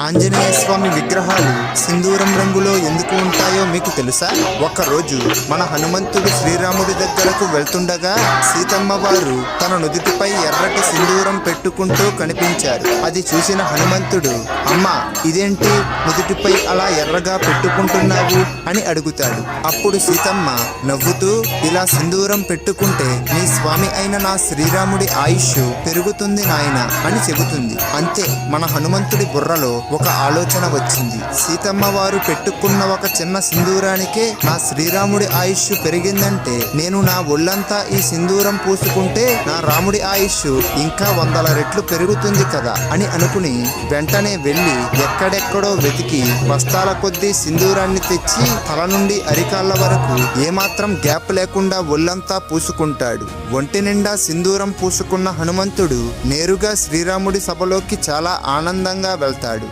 ఆంజనేయ స్వామి విగ్రహాలు సింధూరం రంగులో ఎందుకు ఉంటాయో మీకు తెలుసా? ఒకరోజు మన హనుమంతుడు శ్రీరాముడి దగ్గరకు వెళ్తుండగా సీతమ్మ వారు తన నుదుటిపై ఎర్రటి సింధూరం పెట్టుకుంటూ కనిపించారు. అది చూసిన హనుమంతుడు, అమ్మా ఇదేంటి నుదుటిపై అలా ఎర్రగా పెట్టుకుంటున్నావు అని అడుగుతాడు. అప్పుడు సీతమ్మ నవ్వుతూ, ఇలా సింధూరం పెట్టుకుంటే నీ స్వామి అయిన నా శ్రీరాముడి ఆయుష్ పెరుగుతుంది నాయన అని చెబుతుంది. అంతే, మన హనుమంతుడి బుర్రలో ఒక ఆలోచన వచ్చింది. సీతమ్మ వారు పెట్టుకున్న ఒక చిన్న సింధూరానికే నా శ్రీరాముడి ఆయుష్ పెరిగిందంటే నేను నా ఒళ్ళంతా ఈ సింధూరం పూసుకుంటే నా రాముడి ఆయుష్ ఇంకా 100 రెట్లు పెరుగుతుంది కదా అని అనుకుని వెంటనే వెళ్ళి ఎక్కడెక్కడో వెతికి బస్తాల కొద్దీ సింధూరాన్ని తెచ్చి తల నుండి అరికాళ్ళ వరకు ఏమాత్రం గ్యాప్ లేకుండా ఒళ్ళంతా పూసుకుంటాడు. ఒంటి నిండా సింధూరం పూసుకున్న హనుమంతుడు నేరుగా శ్రీరాముడి సభలోకి చాలా ఆనందంగా వెళ్తాడు.